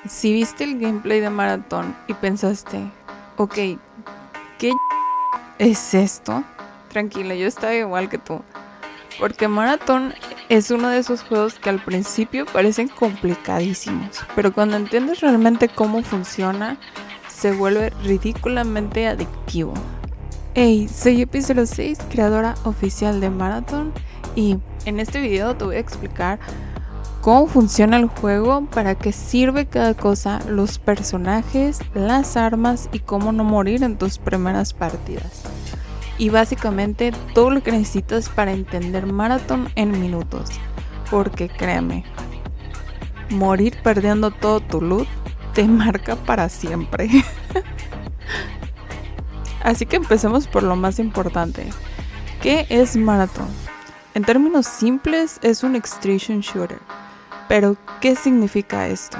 Si viste el gameplay de Marathon y pensaste, ok, ¿qué es esto? Tranquila, yo estaba igual que tú. Porque Marathon es uno de esos juegos que al principio parecen complicadísimos, pero cuando entiendes realmente cómo funciona, se vuelve ridículamente adictivo. Hey, soy Epi06, creadora oficial de Marathon, y en este video te voy a explicar cómo funciona el juego, para qué sirve cada cosa, los personajes, las armas y cómo no morir en tus primeras partidas. Y básicamente todo lo que necesitas para entender Marathon en minutos. Porque créeme, morir perdiendo todo tu loot te marca para siempre. Así que empecemos por lo más importante. ¿Qué es Marathon? En términos simples es un extraction shooter. Pero, ¿qué significa esto?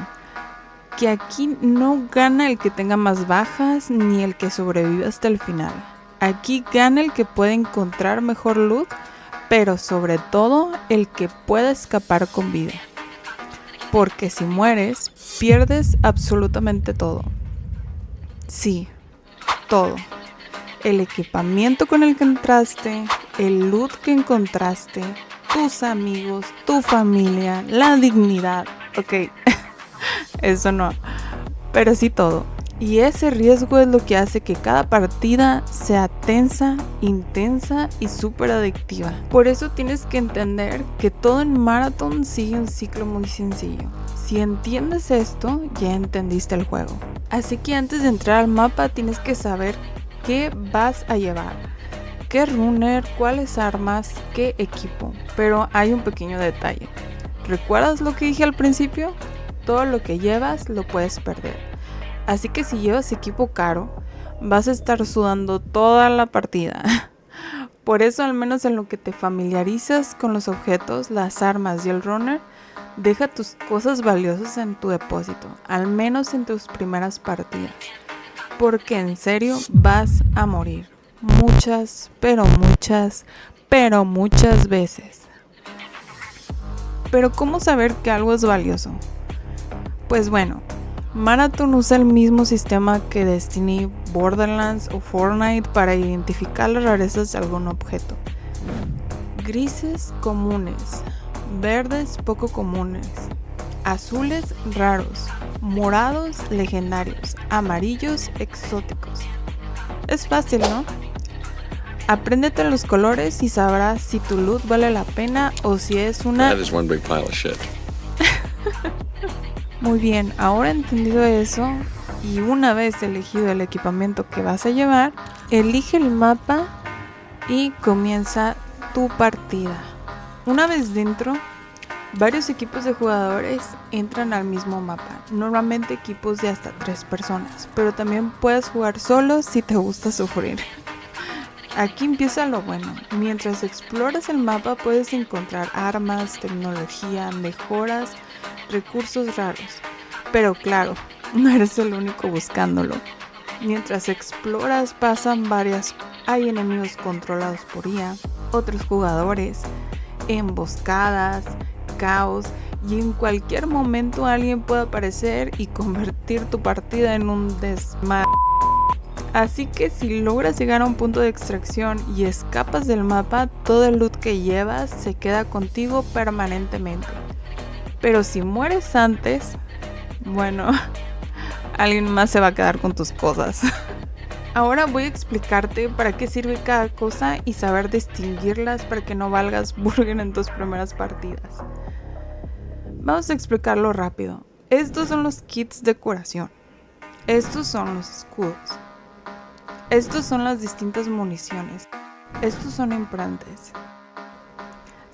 Que aquí no gana el que tenga más bajas ni el que sobrevive hasta el final. Aquí gana el que puede encontrar mejor loot, pero sobre todo el que pueda escapar con vida. Porque si mueres, pierdes absolutamente todo. Sí, todo. El equipamiento con el que entraste, el loot que encontraste, tus amigos, tu familia, la dignidad. Ok, eso no, pero sí todo. Y ese riesgo es lo que hace que cada partida sea tensa, intensa y súper adictiva. Por eso tienes que entender que todo en Marathon sigue un ciclo muy sencillo. Si entiendes esto, ya entendiste el juego. Así que antes de entrar al mapa tienes que saber qué vas a llevar. Qué runner, cuáles armas, qué equipo. Pero hay un pequeño detalle. ¿Recuerdas lo que dije al principio? Todo lo que llevas lo puedes perder. Así que si llevas equipo caro, vas a estar sudando toda la partida. Por eso, al menos en lo que te familiarizas con los objetos, las armas y el runner, deja tus cosas valiosas en tu depósito, al menos en tus primeras partidas. Porque en serio vas a morir. Muchas, pero muchas veces. Pero ¿cómo saber que algo es valioso? Pues bueno, Marathon usa el mismo sistema que Destiny, Borderlands o Fortnite para identificar las rarezas de algún objeto. Grises comunes, verdes poco comunes, azules raros, morados legendarios, amarillos exóticos. Es fácil, ¿no? Apréndete los colores y sabrás si tu loot vale la pena o si es una... That is one big pile of shit. Muy bien, ahora entendido eso y una vez elegido el equipamiento que vas a llevar, elige el mapa y comienza tu partida. Una vez dentro, varios equipos de jugadores entran al mismo mapa, normalmente equipos de hasta 3 personas, pero también puedes jugar solo si te gusta sufrir. Aquí empieza lo bueno. Mientras exploras el mapa puedes encontrar armas, tecnología, mejoras, recursos raros. Pero claro, no eres el único buscándolo. Mientras exploras pasan varias. Hay enemigos controlados por IA, otros jugadores, emboscadas, caos, y en cualquier momento alguien puede aparecer y convertir tu partida en un desmadre. Así que si logras llegar a un punto de extracción y escapas del mapa, todo el loot que llevas se queda contigo permanentemente. Pero si mueres antes, bueno, alguien más se va a quedar con tus cosas. Ahora voy a explicarte para qué sirve cada cosa y saber distinguirlas para que no valgas burger en tus primeras partidas. Vamos a explicarlo rápido. Estos son los kits de curación. Estos son los escudos. Estos son las distintas municiones. Estos son implantes.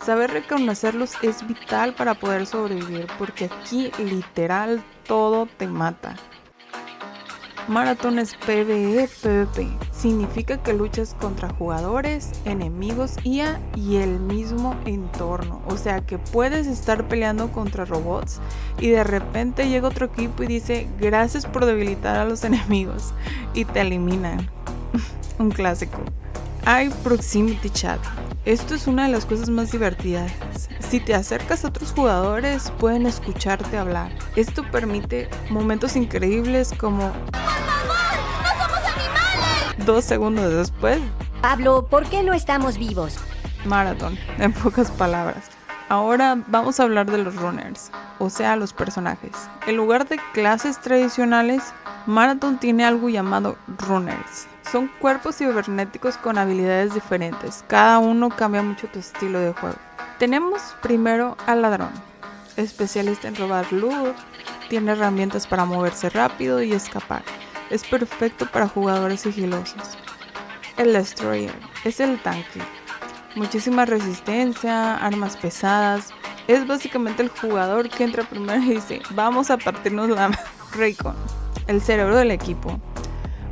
Saber reconocerlos es vital para poder sobrevivir, porque aquí literal todo te mata. Marathon es PvE, PvP. Significa que luchas contra jugadores, enemigos, IA y el mismo entorno. O sea que puedes estar peleando contra robots y de repente llega otro equipo y dice gracias por debilitar a los enemigos y te eliminan. Un clásico. Hay proximity chat. Esto es una de las cosas más divertidas. Si te acercas a otros jugadores, pueden escucharte hablar. Esto permite momentos increíbles como... ¡Por favor! ¡No somos animales! 2 segundos después. Pablo, ¿por qué no estamos vivos? Maratón, en pocas palabras. Ahora vamos a hablar de los runners, o sea, los personajes. En lugar de clases tradicionales, Marathon tiene algo llamado runners. Son cuerpos cibernéticos con habilidades diferentes. Cada uno cambia mucho tu estilo de juego. Tenemos primero al ladrón, especialista en robar loot, tiene herramientas para moverse rápido y escapar. Es perfecto para jugadores sigilosos. El destroyer es el tanque. Muchísima resistencia, armas pesadas. Es básicamente el jugador que entra primero y dice, vamos a partirnos la Raycon, el cerebro del equipo.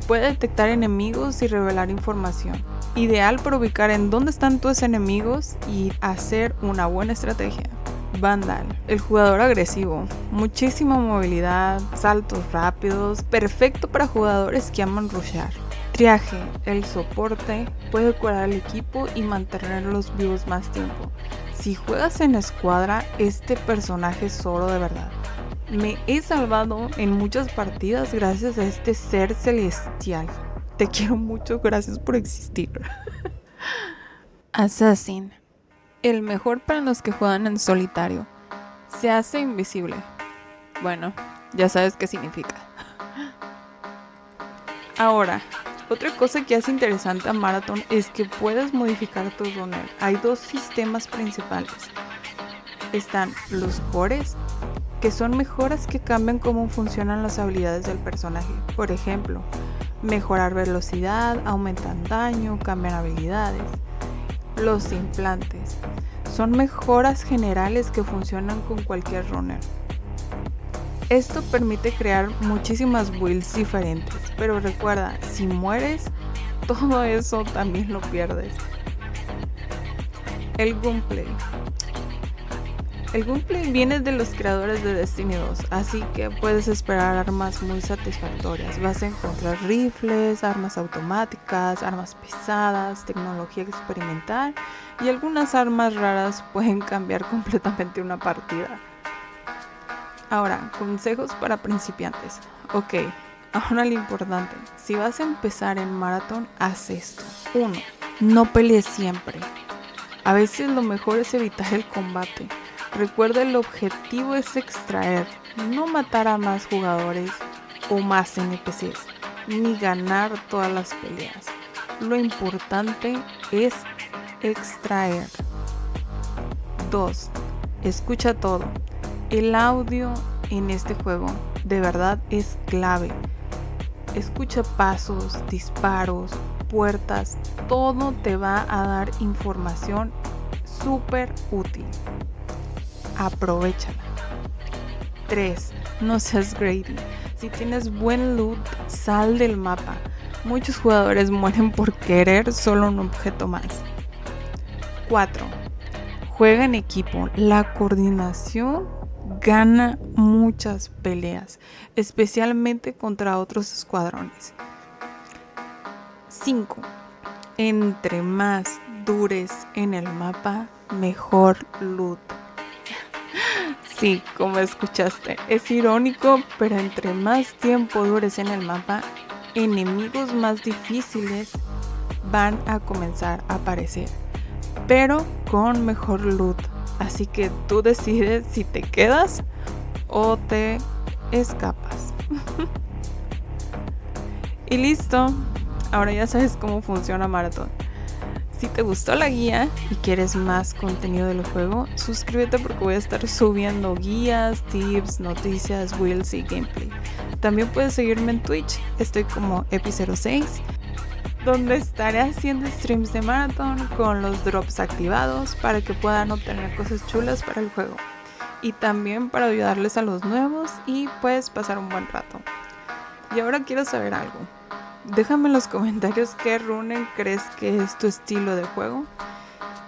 Puede detectar enemigos y revelar información. Ideal para ubicar en dónde están tus enemigos y hacer una buena estrategia. Vandal, el jugador agresivo. Muchísima movilidad, saltos rápidos. Perfecto para jugadores que aman rushear. Triaje, el soporte, puede curar al equipo y mantenerlos vivos más tiempo. Si juegas en escuadra, este personaje es oro de verdad. Me he salvado en muchas partidas gracias a este ser celestial. Te quiero mucho, gracias por existir. Assassin, el mejor para los que juegan en solitario. Se hace invisible. Bueno, ya sabes qué significa. Ahora, otra cosa que hace interesante a Marathon es que puedes modificar tu runner. Hay 2 sistemas principales. Están los cores, que son mejoras que cambian cómo funcionan las habilidades del personaje. Por ejemplo, mejorar velocidad, aumentan daño, cambian habilidades. Los implantes son mejoras generales que funcionan con cualquier runner. Esto permite crear muchísimas builds diferentes, pero recuerda, si mueres, todo eso también lo pierdes. El gunplay. El gunplay viene de los creadores de Destiny 2, así que puedes esperar armas muy satisfactorias. Vas a encontrar rifles, armas automáticas, armas pesadas, tecnología experimental y algunas armas raras pueden cambiar completamente una partida. Ahora, consejos para principiantes. Ok, ahora lo importante. Si vas a empezar en Marathon, haz esto. 1. No pelees siempre. A veces lo mejor es evitar el combate. Recuerda, el objetivo es extraer, no matar a más jugadores o más NPCs, ni ganar todas las peleas. Lo importante es extraer. 2. Escucha todo. El audio en este juego de verdad es clave. Escucha pasos, disparos, puertas, todo te va a dar información súper útil. Aprovechala. 3. No seas greedy. Si tienes buen loot, sal del mapa. Muchos jugadores mueren por querer solo un objeto más. 4. Juega en equipo. La coordinación gana muchas peleas, especialmente contra otros escuadrones. 5. Entre más dures en el mapa, mejor loot. Sí, como escuchaste, es irónico, pero entre más tiempo dures en el mapa, enemigos más difíciles van a comenzar a aparecer, pero con mejor loot. Así que tú decides si te quedas o te escapas. Y listo, ahora ya sabes cómo funciona Marathon. Si te gustó la guía y quieres más contenido del juego, suscríbete porque voy a estar subiendo guías, tips, noticias, builds y gameplay. También puedes seguirme en Twitch, estoy como Epi06, donde estaré haciendo streams de Marathon con los drops activados para que puedan obtener cosas chulas para el juego. Y también para ayudarles a los nuevos y pues pasar un buen rato. Y ahora quiero saber algo. Déjame en los comentarios qué runner crees que es tu estilo de juego,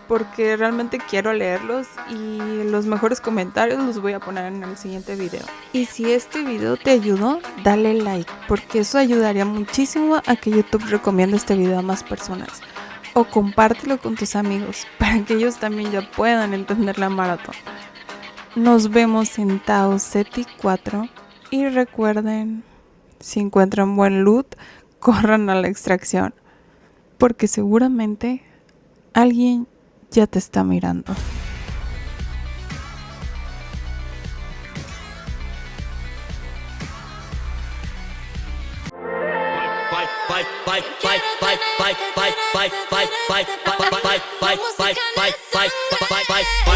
porque realmente quiero leerlos y los mejores comentarios los voy a poner en el siguiente video. Y si este video te ayudó, dale like, porque eso ayudaría muchísimo a que YouTube recomiende este video a más personas. o compártelo con tus amigos para que ellos también ya puedan entender la maratón. Nos vemos en Tao Ceti 4 y recuerden, si encuentran buen loot, corran a la extracción, porque seguramente alguien ya te está mirando. Fight.